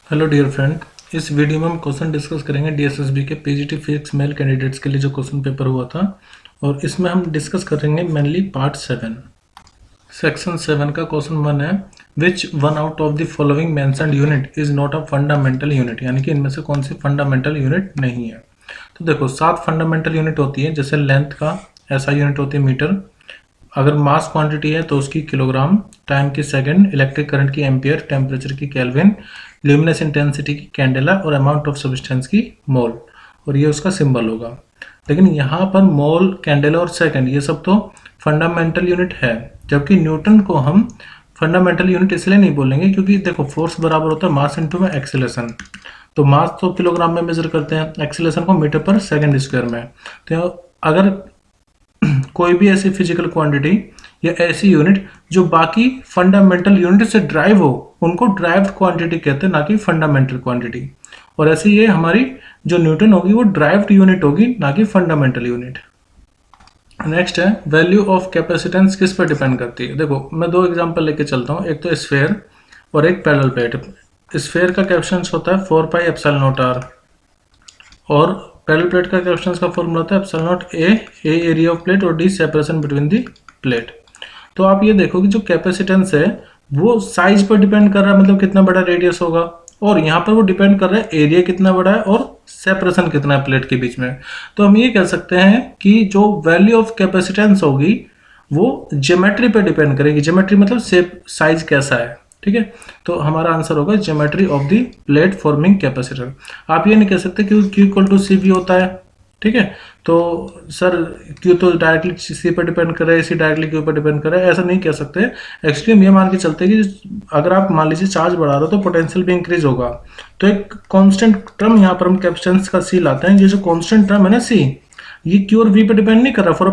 Hello dear friend, इस video में हम क्वेश्चन डिस्कस करेंगे डीएसएसबी के पीजीटी फिजिक्स मेल कैंडिडेट्स के लिए जो क्वेश्चन पेपर हुआ था। और इसमें हम डिस्कस करेंगे मेनली पार्ट 7 सेक्शन 7 का क्वेश्चन 1 है which one out of the following mentioned unit is not a fundamental unit, यानी कि इनमें से कौन सी फंडामेंटल यूनिट नहीं है। तो देखो 7 फंडामेंटल यूनिट होती है, जैसे लेंथ का ऐसा यूनिट होती है मीटर, अगर मास क्वांटिटी है तो उसकी किलोग्राम, टाइम की सेकंड, इलेक्ट्रिक करंट की एम्पियर, टेम्परेचर की केल्विन, ल्यूमिनस इंटेंसिटी की कैंडेला और अमाउंट ऑफ सब्सटेंस की मोल, और ये उसका सिंबल होगा। लेकिन यहाँ पर मोल, कैंडेला और सेकंड ये सब तो फंडामेंटल यूनिट है, जबकि न्यूटन को हम फंडामेंटल यूनिट इसलिए नहीं बोलेंगे क्योंकि देखो फोर्स बराबर होता है मास इंटू में एक्सेलरेशन। तो मास तो किलोग्राम में मेजर करते हैं, एक्सेलरेशन को मीटर पर सेकंड स्क्वायर में। तो अगर कोई भी ऐसी फिजिकल क्वांटिटी या ऐसी यूनिट जो बाकी फंडामेंटल यूनिट से ड्राइव हो, उनको ड्राइव्ड क्वांटिटी कहते हैं, ना कि फंडामेंटल क्वांटिटी। और ऐसे ये हमारी जो न्यूटन होगी वो ड्राइव्ड यूनिट होगी, ना कि फंडामेंटल यूनिट। नेक्स्ट है वैल्यू ऑफ कैपेसिटेंस किस पर डिपेंड करती है। देखो मैं दो एग्जांपल लेके चलता हूँ, एक तो स्फेयर और एक पैरेलल प्लेट। स्फेयर का कैपेसिटेंस होता है 4 पाई एप्सिलॉन नॉट आर, और पैरेलल प्लेट का कैपेसिटेंस का फॉर्मूला होता है epsilon naught A area of plate और D separation between the plate. तो आप ये देखो कि जो कैपेसिटेंस है वो साइज पर डिपेंड कर रहा है, मतलब कितना बड़ा रेडियस होगा, और यहाँ पर वो डिपेंड कर रहा है एरिया कितना बड़ा है और सेपरेशन कितना है प्लेट के बीच में। तो हम ये कह सकते हैं कि जो वैल्यू ऑफ कैपेसिटेंस होगी वो ज्योमेट्री पर डिपेंड करेगी। ज्योमेट्री मतलब शेप, साइज कैसा है, ठीक है। तो हमारा आंसर होगा geometry of the plate forming capacitor. आप ये नहीं कह सकते कि Q इक्वल टू सी भी होता है, ठीक है। तो सर Q तो डायरेक्टली सी पर डिपेंड कर रहा है, सी डायरेक्टली Q पर डिपेंड कर रहा है, ऐसा नहीं कह सकते। एक्चुअली हम ये मान के चलते हैं कि अगर आप मान लीजिए चार्ज बढ़ा रहे हो तो पोटेंशियल भी इंक्रीज होगा। तो एक कांस्टेंट टर्म यहाँ पर हम कैपेसिटेंस का सी लाते हैं। ये जो कांस्टेंट टर्म है ना सी, ये Q और V पर डिपेंड नहीं कर रहा फॉर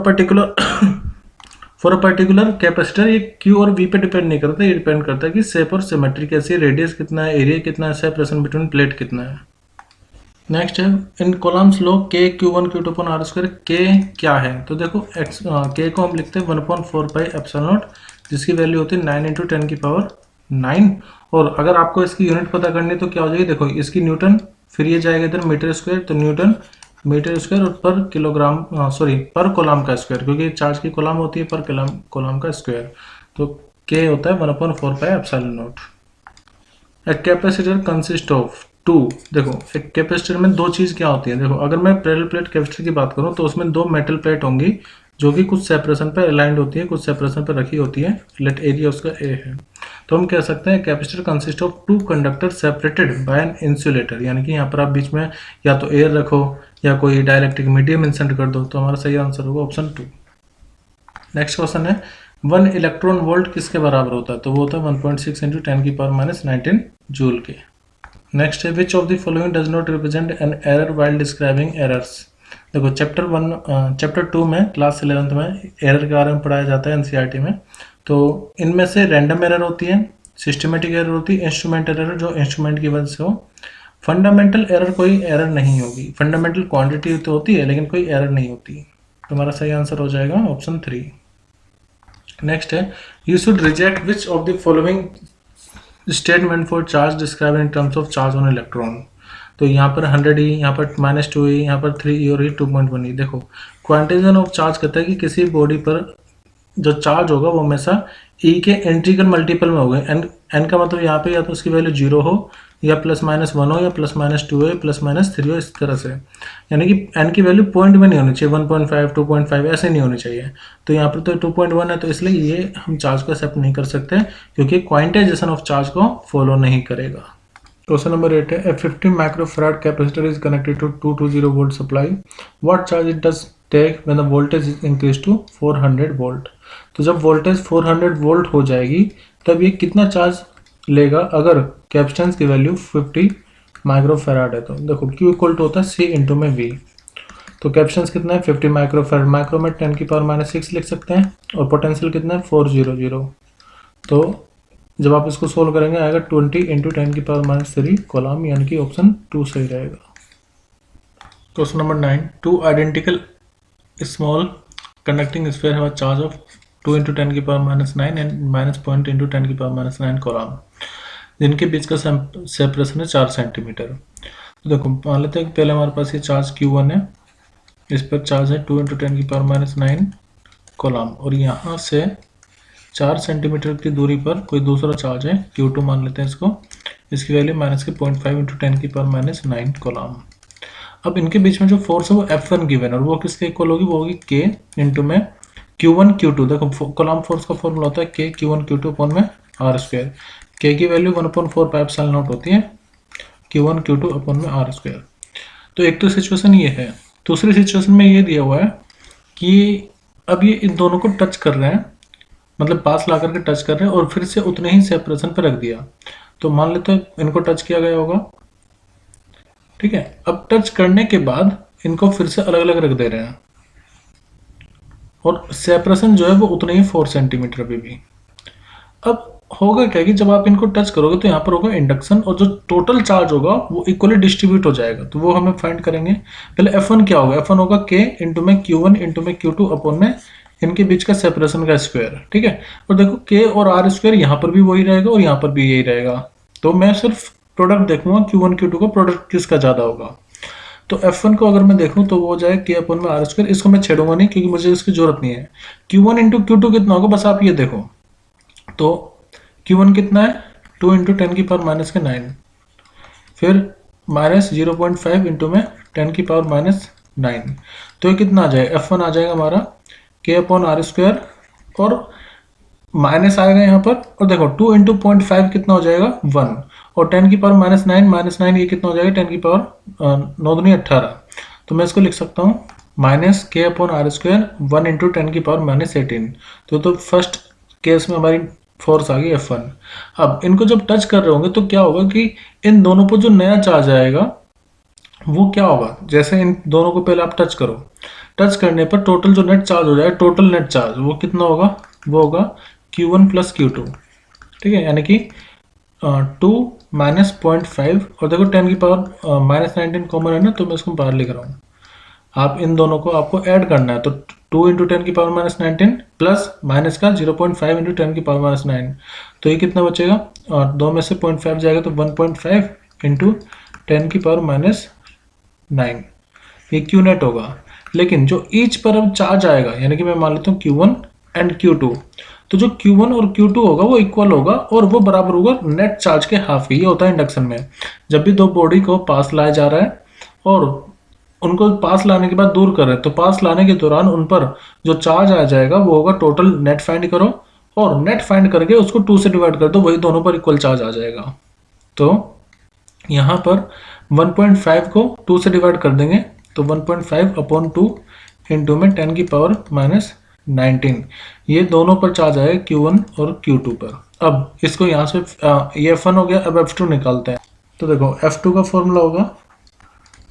अ पर्टिकुलर कैपेसिटर। ये Q और V पे डिपेंड नहीं करता, ये डिपेंड करता है कि शेप और सिमेट्री कैसी है, रेडियस कितना है, एरिया कितना है, सेपरेशन बिटवीन प्लेट कितना है। नेक्स्ट है इन कॉलम्स लो K Q1 Q2 upon R square. K क्या है, तो देखो K को हम लिखते हैं 1/4 पाई एप्सिलॉन नॉट, जिसकी वैल्यू होती है 9 × 10 की पावर 9। और अगर आपको इसकी यूनिट पता करनी है तो क्या हो जाएगी, देखो इसकी न्यूटन, फिर ये जाएगा इधर मीटर स्क्वायर, तो न्यूटन मीटर स्क्वायर और पर किलोग्राम, पर कोलम का स्क्वायर, क्योंकि चार्ज की कोलम होती है पर कोलम का स्क्वायर। तो K होता है 1/4 पाई epsilon naught. A capacitor consist of 2। देखो एक कैपेसिटर में दो चीज क्या होती है, देखो अगर मैं पैरेलल प्लेट कैपेसिटर की बात करूं तो उसमें दो मेटल प्लेट होंगी जो कि कुछ सेपरेशन पर अलाइंड होती है, कुछ सेपरेशन पर रखी होती है। लेट एरिया उसका ए है। तो हम कह सकते हैं capacitor consist of 2 conductor separated by an insulator, यानी कि यहाँ पर आप बीच में या तो एयर रखो या कोई डाइलेक्ट्रिक मीडियम इंसर्ट कर दो। तो हमारा सही आंसर होगा ऑप्शन 2। नेक्स्ट क्वेश्चन है 1 इलेक्ट्रॉन वोल्ट किसके बराबर होता है, तो वो होता है 1.6 × 10 की पावर -19 जूल के। नेक्स्ट है which of the following does not represent an error while describing errors. देखो चैप्टर 2 में क्लास 11th में एरर के बारे में पढ़ाया जाता है एनसीईआरटी में। तो इनमें से रैंडम एरर होती है, सिस्टमेटिक एरर होती है, इंस्ट्रूमेंट एरर जो इंस्ट्रूमेंट की वजह से हो। फंडामेंटल एरर कोई एरर नहीं होगी, फंडामेंटल क्वांटिटी तो होती है लेकिन कोई एरर नहीं होती। तो हमारा सही आंसर हो जाएगा ऑप्शन 3। नेक्स्ट है you should reject which of the following statement for charge describe in terms of charge on electron. तो यहाँ पर 100 ई, यहाँ पर -2 ई, यहाँ पर 3 ई और ये 2.1 ई। देखो क्वांटिजेशन ऑफ चार्ज कहता है कि किसी बॉडी पर जो चार्ज होगा वो हमेशा ई के इंटीग्रल मल्टीपल में होगा। एन का मतलब यहाँ पे या तो उसकी वैल्यू 0 हो या +-1 हो या +-2 हो या +-3 हो, इस तरह से। यानी कि एन की वैल्यू पॉइंट में नहीं होनी चाहिए, 1.5 2.5 ऐसे नहीं होनी चाहिए। तो यहाँ पर तो 2.1 है, तो इसलिए ये हम चार्ज को एक्सेप्ट नहीं कर सकते क्योंकि क्वांटाइजेशन ऑफ चार्ज को फॉलो नहीं करेगा। क्वेश्चन नंबर 8 है a 50 microfarad capacitor is connected to 220 volt supply, what charge it does take when the voltage is increase to 400 volt. तो जब वोल्टेज 400 वोल्ट हो जाएगी तब ये कितना चार्ज लेगा अगर कैपेसिटेंस की वैल्यू 50 माइक्रोफैराड है। तो देखो Q इक्वल टू होता है C इंटू में V। तो कैपेसिटेंस कितना है 50 माइक्रोफैराड, माइक्रो में 10 की पावर -6 लिख सकते हैं, और पोटेंशियल कितना है 400। तो जब आप इसको सोल्व करेंगे आएगा 20 × 10 की पावर -3 कॉलम, यानी कि ऑप्शन 2 सही रहेगा। Question number 9 2 identical small conducting sphere have a charge of 2 × 10 की पावर -9 एंड -0.10 × 10 की पावर -9 कॉलम। जिनके बीच का सेपरेशन है 4 सेंटीमीटर। तो देखो मान लेते हैं कि पहले हमारे पास ये चार्ज Q1 है, इस पर चार्ज है 2 × 10⁻⁹ कूलम, और यहाँ से 4 सेंटीमीटर की दूरी पर कोई दूसरा चार्ज है Q2 मान लेते हैं इसको, इसकी वैल्यू -0.5 × 10⁻⁹ कूलम। अब इनके बीच में जो फोर्स है वो F1 गिवन है, और वो किसके इक्वल होगी, वो होगी K इंटू में Q1 Q2। देखो कूलम फोर्स का फॉर्मूला होता है K Q1 Q2 अपॉन में R²। K की वैल्यू 1/4πε0 होती है Q1 Q2 अपॉन में R²। तो एक तो सिचुएशन ये है। दूसरी सिचुएशन में ये दिया हुआ है कि अब ये इन दोनों को टच कर रहे हैं, मतलब पास ला करके टच कर रहे हैं, और फिर से उतने ही सेपरेशन पर रख दिया। तो मान लेते हैं इनको टच किया गया होगा, ठीक है। अब टच करने के बाद इनको फिर से अलग अलग रख दे रहे हैं, और सेपरेशन जो है वो उतने ही 4 सेंटीमीटर पे भी। अब होगा क्या कि जब आप इनको टच करोगे तो यहाँ पर होगा इंडक्शन, और जो टोटल चार्ज होगा वो इक्वली डिस्ट्रीब्यूट हो जाएगा। तो वो हमें फाइंड करेंगे। पहले F1 क्या होगा, F1 होगा K इंटू में Q1 इंटू में Q2 अपॉन में इनके बीच का सेपरेशन का स्क्वायर, ठीक है। और देखो K और R² यहाँ पर भी वही रहेगा और यहाँ पर भी यही रहेगा। तो मैं सिर्फ प्रोडक्ट देखूंगा Q1 Q2 का प्रोडक्ट किसका ज़्यादा होगा। तो F1 को अगर मैं देखूं तो वो हो जाए K अपॉन में R²। इसको मैं छेड़ूंगा नहीं क्योंकि मुझे इसकी जरूरत नहीं है। Q1 इंटू Q2 कितना होगा, बस आप ये देखो। तो Q1 कितना है, 2 × 10⁻⁹, फिर -0.5 इंटू में 10⁻⁹। तो ये कितना आ जाएगा, F1 आ जाएगा हमारा K अपॉन R², और माइनस आएगा यहाँ पर, और देखो 2 × 0.5 कितना हो जाएगा, 1, और 10⁻⁹ ये कितना हो जाएगा, 10⁻9×18। तो मैं इसको लिख सकता हूँ -K अपॉन R², 1 × 10⁻18। तो फर्स्ट केस में हमारी फोर्स आ गई F1। अब इनको जब टच कर रहे होंगे तो क्या होगा कि इन दोनों पर जो नया चार्ज आएगा वो क्या होगा, जैसे इन दोनों को पहले आप टच करो, टच करने पर टोटल जो नेट चार्ज हो जाएगा, टोटल नेट चार्ज वो कितना होगा, वो होगा Q1 + Q2, ठीक है। यानी कि 2 - 0.5, और देखो 10⁻⁻19 कॉमन है ना, तो मैं इसको बाहर लिख रहा हूँ। आप इन दोनों को आपको ऐड करना है, तो 2 × 10⁻⁻19 प्लस माइनस का 0.5 × 10⁻⁹। तो ये कितना बचेगा, और 2 में से 0.5 जाएगा तो 1.5 × 10⁻⁹ ये Q नेट होगा। लेकिन जो ईच पर अब चार्ज आएगा, यानी कि मैं मान लेता हूँ Q1 एंड Q2, तो जो Q1 और Q2 होगा वो इक्वल होगा, और वो बराबर होगा नेट चार्ज के हाफ के। ये होता है इंडक्शन में, जब भी दो बॉडी को पास लाया जा रहा है और उनको पास लाने के बाद दूर कर रहे हैं, तो पास लाने के दौरान उन पर जो चार्ज आ जाएगा वो होगा टोटल नेट फाइंड करो, और नेट फाइंड करके उसको 2 से डिवाइड कर दो, वही दोनों पर इक्वल चार्ज आ जाएगा। तो यहाँ पर 1.5 को 2 से डिवाइड कर देंगे, तो 1.5 अपॉन 2 इंटू में 10⁻⁻19, ये दोनों पर चार्ज आएगा Q1 और Q2 पर। अब इसको यहाँ से ये F1 हो गया, अब F2 निकालते हैं। तो देखो F2 का फॉर्मूला होगा,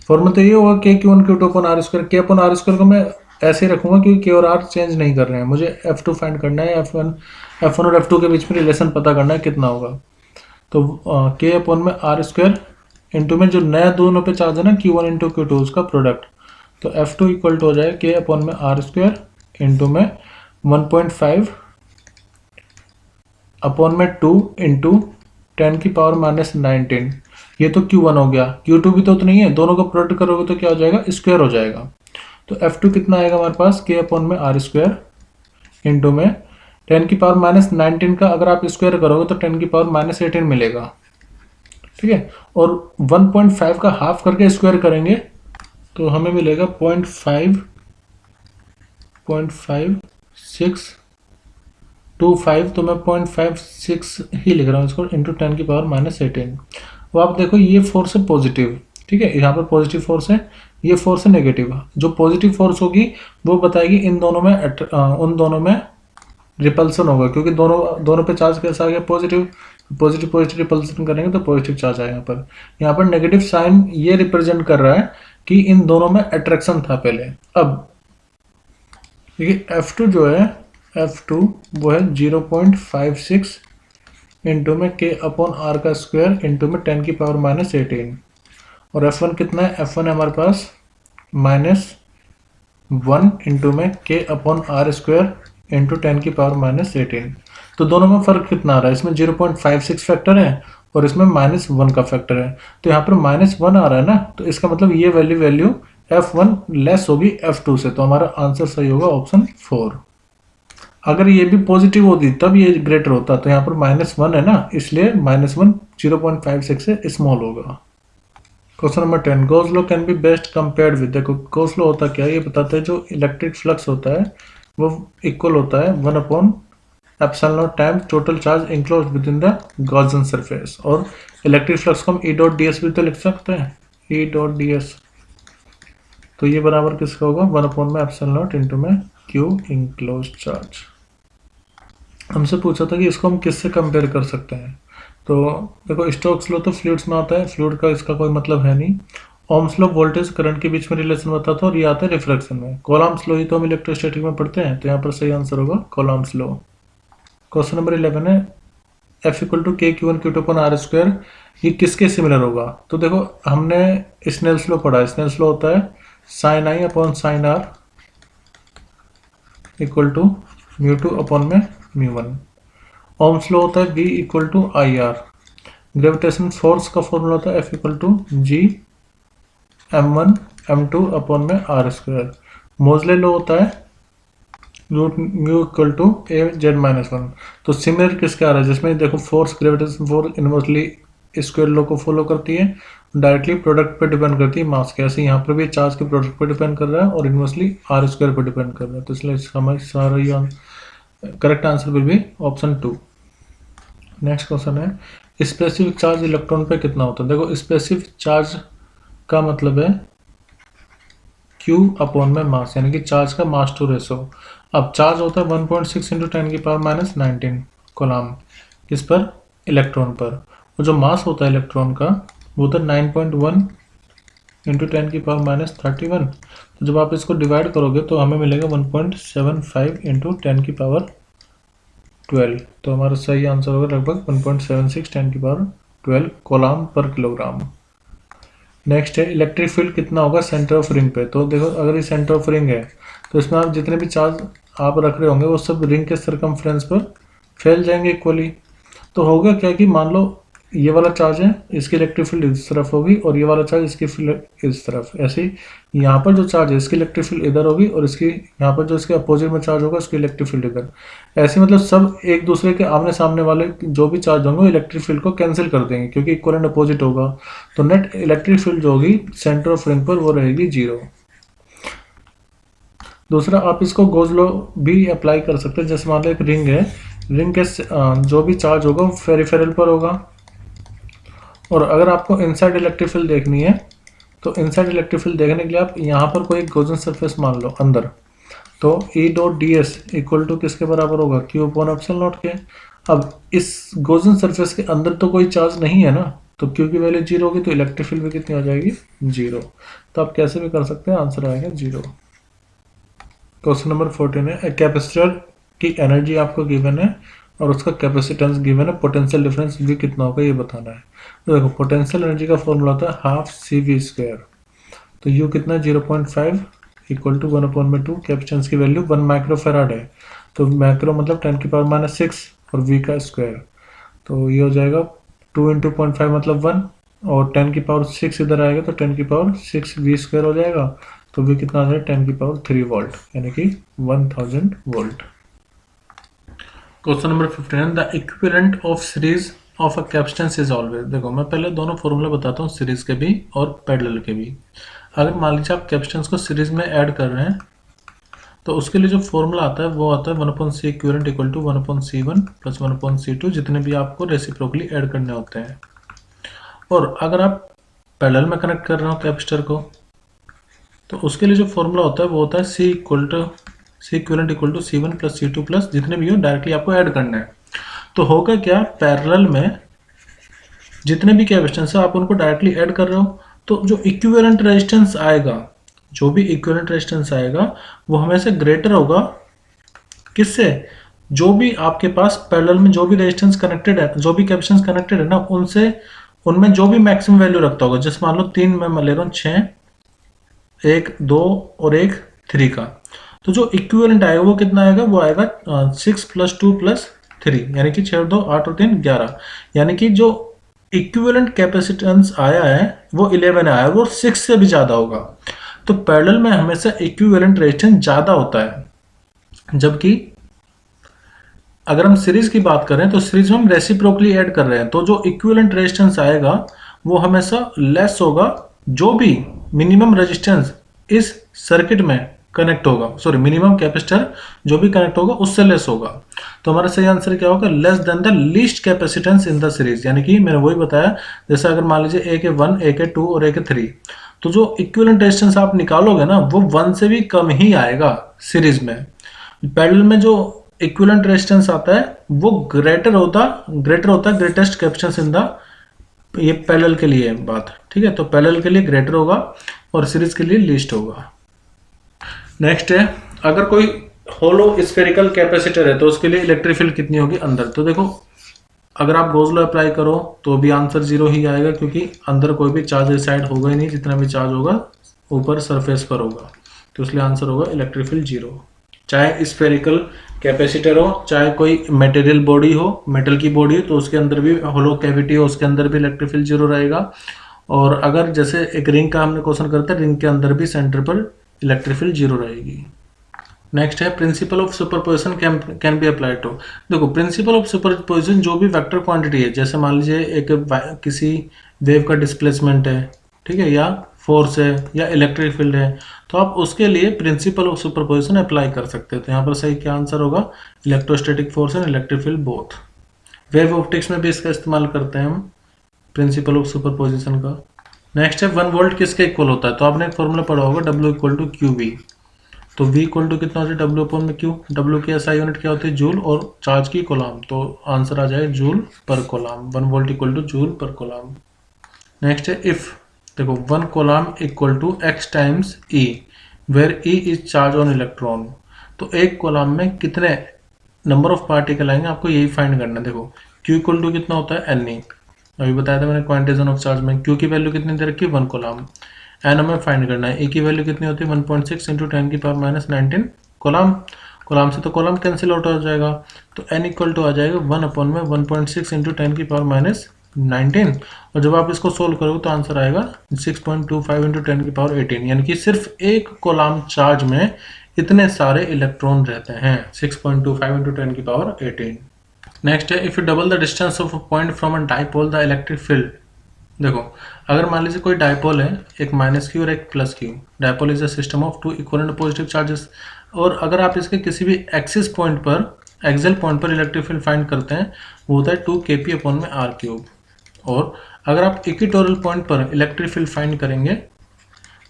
फॉर्मूला तो ये होगा K Q1 Q2 upon R²। K upon R² को मैं ऐसे ही रखूंगा क्योंकि K और R चेंज नहीं कर रहे हैं, मुझे F2 फाइंड करना है। F1 और F2 के बीच में रिलेशन पता करना है कितना होगा। तो K अपॉन में R² इंटू में जो नया दोनों पे चार्ज है ना Q1 × Q2 उसका प्रोडक्ट, तो F2 इक्वल टू हो जाएगा K अपॉन में R² इंटू में 1.5 अपॉन में 2 इंटू 10⁻⁻19। ये तो Q1 हो गया, Q2 भी तो उतना ही है, दोनों का प्रोडक्ट करोगे तो क्या हो जाएगा, स्क्वायर हो जाएगा। तो F2 कितना आएगा हमारे पास, K अपॉन में R² इंटू में 10⁻⁻19 का अगर आप स्क्वायर करोगे तो 10⁻⁻18 मिलेगा, ठीक है। और 1.5 का हाफ करके स्क्वायर करेंगे तो हमें मिलेगा 0.5625, तो मैं 0.56 ही लिख रहा हूँ इसको, इंटू 10⁻⁻18। वो आप देखो ये फोर्स है पॉजिटिव, ठीक है, यहाँ पर पॉजिटिव फोर्स है, ये फोर्स है नेगेटिव। जो पॉजिटिव फोर्स होगी वो बताएगी इन दोनों में उन दोनों में रिपल्सन होगा, क्योंकि दोनों पे चार्ज कैसा आ गया, पॉजिटिव। पॉजिटिव रिपल्सन करेंगे तो पॉजिटिव चार्ज आएगा। यहाँ पर नेगेटिव साइन ये रिप्रेजेंट कर रहा है कि इन दोनों में अट्रैक्शन था पहले। अब देखिए F2 जो है, F2 वो है 0.56 इंटू में K अपॉन R का स्क्वायर इंटू में 10⁻⁻18, और F1 कितना है, F1 है हमारे पास -1 इंटू में K अपॉन R² इंटू 10⁻⁻18। तो दोनों में फर्क कितना आ रहा है, इसमें 0.56 फैक्टर है और इसमें -1 का फैक्टर है, तो यहाँ पर -1 आ रहा है ना, तो इसका मतलब ये वैल्यू F1 लेस होगी F2 से, तो हमारा आंसर सही होगा ऑप्शन 4। अगर ये भी पॉजिटिव होती तब ये ग्रेटर होता, तो यहाँ पर -1 है ना, इसलिए -1 0.56 से स्मॉल होगा। Question number 10, Gauss law can be best compared with. देखो गॉस लॉ होता क्या है, ये बताता है जो इलेक्ट्रिक फ्लक्स होता है वो इक्वल होता है 1/ε0 times total charge enclosed within the Gaussian surface. और इलेक्ट्रिक फ्लक्स को हम E.ds भी तो लिख सकते हैं, E.ds, तो ये बराबर किसका होगा 1/ε0 इंटू में Q इंक्लोज्ड चार्ज। हमसे पूछा था कि इसको हम किससे कंपेयर कर सकते हैं, तो देखो स्टोक्स लॉ तो फ्लूइड्स में आता है, फ्लूइड का इसका कोई मतलब है नहीं। ओम्स लॉ वोल्टेज करंट के बीच में रिलेशन बताता है और ये आता है रिफ्रैक्शन में। कॉलम्स लॉ ही तो हम इलेक्ट्रोस्टैटिक में पढ़ते हैं, तो यहाँ पर सही आंसर होगा कॉलम्स लॉ। क्वेश्चन नंबर 11 है F = K/Q1/Q2/R², ये किसके सिमिलर होगा। तो देखो हमने स्नेल्स लॉ पढ़ा है, स्नेल्स लॉ होता है sin I/sin R = μ2/μ1। Ohm's law होता है V = IR। ग्रेविटेशन फोर्स का फॉर्मूला होता है F = G m1m2/r²। मोजले लॉ होता है μ = A/z-1। तो सिमिलर किसके आ रहा है, जिसमें देखो force gravitation force inversely square law को फॉलो करती है, डायरेक्टली प्रोडक्ट पे डिपेंड करती है मास के। ऐसे यहाँ पर भी चार्ज के प्रोडक्ट पे डिपेंड कर रहा है और इनवर्सली r² पे डिपेंड कर रहा है, तो इसलिए हमारा सारा correct answer will be option 2। Next question है स्पेसिफिक चार्ज इलेक्ट्रॉन पे कितना होता है। देखो स्पेसिफिक चार्ज का मतलब है Q/ मास, यानी कि चार्ज का मास टू रेशो। अब चार्ज होता है 1.6 × 10⁻⁹ कूलम, किस पर, इलेक्ट्रॉन पर। और जो मास होता है इलेक्ट्रॉन का वो होता है 9.1 × 10⁻31। तो जब आप इसको डिवाइड करोगे तो हमें मिलेगा 1.75 × 10⁻12। तो हमारा सही आंसर होगा लगभग 1.76 10⁻12 कूलम पर किलोग्राम। नेक्स्ट है इलेक्ट्रिक फील्ड कितना होगा सेंटर ऑफ रिंग पे। तो देखो अगर ये सेंटर ऑफ रिंग है तो इसमें आप जितने भी चार्ज आप रख रहे होंगे वो सब रिंग के सर्कमफ्रेंस पर फैल जाएंगे इक्वली। तो होगा क्या कि मान लो ये वाला चार्ज है, इसकी इलेक्ट्रिक फील्ड इस तरफ होगी और ये वाला चार्ज इसकी फील्ड इस तरफ। ऐसे ही यहाँ पर जो चार्ज है इसकी इलेक्ट्रिक फील्ड इधर होगी और इसकी यहाँ पर जो इसके अपोजिट में चार्ज होगा उसकी इलेक्ट्रिक फील्ड इधर। ऐसे मतलब सब एक दूसरे के आमने सामने वाले जो भी चार्ज होंगे इलेक्ट्रिक फील्ड को कैंसिल कर देंगे क्योंकि इक्वल एंड अपोजिट होगा। तो नेट इलेक्ट्रिक फील्ड जो होगी सेंटर ऑफ रिंग पर वो रहेगी 0। दूसरा आप इसको गॉस लॉ भी अप्लाई कर सकते हैं। जैसे मान लो एक रिंग है, रिंग के जो भी चार्ज होगा वो पेरिफेरल पर होगा। और अगर आपको इनसाइड इलेक्ट्रिक फील्ड देखनी है तो इनसाइड इलेक्ट्रिक फील्ड देखने के लिए आप यहाँ पर कोई गॉसियन सरफेस मान लो अंदर, तो E.ds = किसके बराबर होगा Q/ε0 के। अब इस गॉसियन सरफेस के अंदर तो कोई चार्ज नहीं है ना, तो Q की वैल्यू 0 होगी तो इलेक्ट्रिक फील्ड भी कितनी हो जाएगी 0। तो आप कैसे भी कर सकते हैं, आंसर आएगा 0। क्वेश्चन नंबर 14 है कैपेसिटर की एनर्जी आपको गिवन है और उसका कैपेसिटेंस गिवन है, पोटेंशियल डिफरेंस भी कितना होगा ये बताना है। तो देखो पोटेंशियल एनर्जी का फॉर्मूला होता है ½ CV²। तो U कितना 0.5 = 1/2। कैपेसिटेंस की वैल्यू 1 माइक्रोफेराड है, तो माइक्रो मतलब 10⁻6 और V का स्क्वायर, तो ये हो जाएगा 2 × 0.5 मतलब 1 और 10⁻6 इधर आएगा तो 10⁻6 V² हो जाएगा। तो V कितना आ जाएगा 10⁻3 वोल्ट, यानी कि 1000 volt. Question number 15 the equivalent of series of a capacitance is always. देखो मैं पहले दोनों फॉर्मूला बताता हूँ, सीरीज के भी और पैरेलल के भी। अगर मान लीजिए आप कैपेसिटेंस को सीरीज में ऐड कर रहे हैं तो उसके लिए जो फॉर्मूला आता है वो आता है 1/C इक्विवेलेंट = 1/C1 + 1/C2, जितने भी आपको रेसिप्रोकली ऐड करने होते हैं। और अगर आप पैरेलल में कनेक्ट कर रहे हो कैपेसिटर को तो उसके लिए जो फॉर्मूला होता है वो होता है C इक्विवेलेंट = C1 + C2 + जितने भी हो डायरेक्टली आपको ऐड करना है। तो होगा क्या, पैरेलल में जितने भी कैपेसिटेंस है आप उनको डायरेक्टली ऐड कर रहे हो, तो जो इक्विवेलेंट रेजिस्टेंस आएगा, जो भी इक्विवेलेंट रेजिस्टेंस आएगा वो हमेशा ग्रेटर होगा किससे, जो भी आपके पास पैरेलल में जो भी रेजिस्टेंस कनेक्टेड है, जो भी कैपेसिटेंस कनेक्टेड है ना, उनसे उनमें जो भी मैक्सिमम वैल्यू रखता होगा। जैसे मान लो 3 मैं ले रहा हूँ 6, 1 2 और 1 3 का, तो जो इक्विवेलेंट आएगा वो कितना आएगा, वो आएगा 6 + 2 + 3, यानी कि 6 और 2 8 और 3 11। यानी कि जो इक्विवेलेंट कैपेसिटेंस आया है वो 11 आया है, वो 6 से भी ज़्यादा होगा। तो पैरेलल में हमेशा इक्विवेलेंट रेजिस्टेंस ज़्यादा होता है, जबकि अगर हम सीरीज की बात करें तो सीरीज में हम रेसिप्रोकली ऐड कर रहे हैं, तो जो इक्विवेलेंट रेजिस्टेंस आएगा वो हमेशा लेस होगा जो भी मिनिमम रेजिस्टेंस इस सर्किट में कनेक्ट होगा, सॉरी मिनिमम कैपेसिटर जो भी कनेक्ट होगा उससे लेस होगा। तो हमारा सही आंसर क्या होगा, less than the least capacitance in the series. यानी कि मैंने वही बताया, जैसे अगर मान लीजिए ए के 1, ए के 2 और ए के 3, तो जो इक्विवेलेंट रेजिस्टेंस आप निकालोगे ना वो 1 से भी कम ही आएगा सीरीज में। पैरेलल में जो इक्विवेलेंट रेजिस्टेंस आता है वो ग्रेटर होता है ग्रेटेस्ट कैपेसिटेंस इन द, ये पैरेलल के लिए बात, ठीक है। तो पैरेलल के लिए ग्रेटर होगा और सीरीज के लिए लीस्ट होगा। नेक्स्ट है, अगर कोई होलो स्फेरिकल कैपेसिटर है तो उसके लिए इलेक्ट्रिक फील्ड कितनी होगी अंदर। तो देखो अगर आप गॉस लॉ अप्लाई करो तो भी आंसर 0 ही आएगा, क्योंकि अंदर कोई भी चार्ज रिसाइड होगा ही नहीं, जितना भी चार्ज होगा ऊपर सरफेस पर होगा, तो इसलिए आंसर होगा इलेक्ट्रिक फील्ड 0। चाहे स्फेरिकल कैपेसिटर हो, चाहे कोई मटेरियल बॉडी हो, मेटल की बॉडी हो, तो उसके अंदर भी होलो कैविटी हो, उसके अंदर भी इलेक्ट्रिक फील्ड 0 रहेगा। और अगर जैसे एक रिंग का हमने क्वेश्चन करते हैं, रिंग के अंदर भी सेंटर पर इलेक्ट्रिक फील्ड 0 रहेगी। नेक्स्ट है, principle of superposition can be applied to. देखो प्रिंसिपल ऑफ सुपरपोजिशन जो भी वेक्टर क्वांटिटी है, जैसे मान लीजिए एक किसी वेव का डिस्प्लेसमेंट है, ठीक है, या फोर्स है या इलेक्ट्रिक फील्ड है, तो आप उसके लिए प्रिंसिपल ऑफ सुपरपोजिशन अप्लाई कर सकते हैं। तो यहाँ पर सही क्या आंसर होगा, electrostatic force and electric field both. Wave optics में भी इसका इस्तेमाल करते हैं हम प्रिंसिपल ऑफ सुपरपोजिशन का। नेक्स्ट है, 1 वोल्ट किसके इक्वल होता है। तो आपने एक फॉर्मूला पढ़ा होगा, W equal to Q V. तो V इक्वल टू कितना होता है, W अपॉन में Q। W की SI यूनिट क्या होती है, जूल, और चार्ज की कोलॉम, तो आंसर आ जाए joule per coulomb. 1 volt equal to joule per coulomb. Next है, इफ देखो 1 coulomb equal to x times E where E is charge on electron. तो एक कोलॉम में कितने नंबर ऑफ पार्टिकल आएंगे, आपको यही फाइंड करना है। देखो Q इक्वल टू कितना होता है, Ne, अभी बताया था मैंने क्वांटिजेशन ऑफ चार्ज में। Q की वैल्यू कितनी दे रखी है, 1 कोलॉम। एन हमें फाइंड करना है, ए की वैल्यू कितनी होती है, 1.6 इंटू 10 की पावर माइनस 19 कोलॉम। कोलॉम से तो कोलॉम कैंसिल आउट हो जाएगा, तो एन इक्वल टू आ जाएगा 1 अपॉन में 1.6 इंटू 10 की पावर माइनस 19। और जब आप इसको सोल्व करोगे तो आंसर आएगा 6.25 इंटू 10 की पावर 18। यानी कि सिर्फ एक कोलॉम चार्ज में इतने सारे इलेक्ट्रॉन रहते हैं, 6.25 इंटू 10 की पावर 18। नेक्स्ट है, if U double the distance of a point from a dipole the electric field. देखो अगर मान लीजिए कोई डाइपोल है, एक माइनस क्यू और एक plus Q. Dipole is a system of 2 equivalent positive charges. और अगर आप इसके किसी भी एक्सिस पॉइंट पर, एक्सियल पॉइंट पर इलेक्ट्रिक फील्ड फाइंड करते हैं, वो होता है 2 kp अपॉन में r क्यूब। और अगर आप इक्वेटोरियल पॉइंट पर इलेक्ट्रिक फील्ड फाइंड करेंगे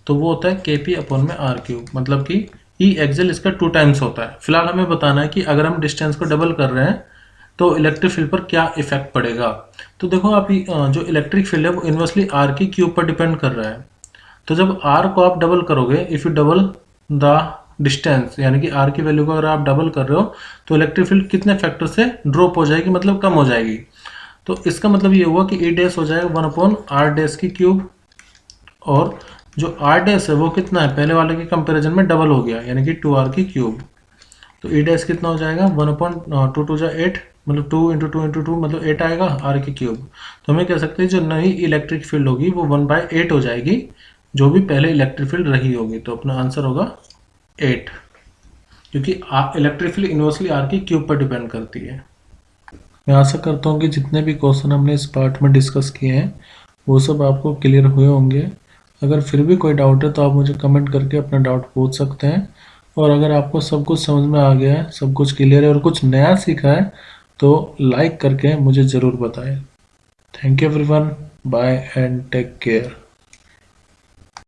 तो वो होता है kp अपॉन में r क्यूब, मतलब कि ई एक्सियल इसका 2 टाइम्स होता है। फिलहाल हमें बताना है कि अगर हम डिस्टेंस को डबल कर रहे हैं तो इलेक्ट्रिक फील्ड पर क्या इफेक्ट पड़ेगा। तो देखो आप जो इलेक्ट्रिक फील्ड है वो इन्वर्सली आर की क्यूब पर डिपेंड कर रहा है। तो जब आर को आप डबल करोगे, if U double the distance, यानी कि आर की वैल्यू को अगर आप डबल कर रहे हो तो इलेक्ट्रिक फील्ड कितने फैक्टर से ड्रॉप हो जाएगी, मतलब कम हो जाएगी। तो इसका मतलब ये हुआ कि ई डैश हो जाएगा 1 अपॉन आर डैश की क्यूब, और जो आर डैश है वो कितना है, पहले वाले के कंपेरिजन में डबल हो गया, यानी कि 2r की क्यूब। तो ई डैश कितना हो जाएगा, 1 अपॉन 2 2 8, मतलब 2 इंटू 2 इंटू 2 मतलब 8 आएगा, आर की क्यूब। तो हमें कह सकते हैं जो नई इलेक्ट्रिक फील्ड होगी वो 1/8 हो जाएगी, जो भी पहले इलेक्ट्रिक फील्ड रही होगी। तो अपना आंसर होगा 8, क्योंकि इलेक्ट्रिक फील्ड इन्वर्सली आर की क्यूब पर डिपेंड करती है। मैं आशा करता हूँ कि जितने भी क्वेश्चन हमने इस पार्ट में डिस्कस किए हैं वो सब आपको क्लियर हुए होंगे। अगर फिर भी कोई डाउट है तो आप मुझे कमेंट करके अपना डाउट पूछ सकते हैं। और अगर आपको सब कुछ समझ में आ गया है, सब कुछ क्लियर है और कुछ नया सीखा है तो लाइक करके मुझे ज़रूर बताएं। Thank you everyone, bye and take care.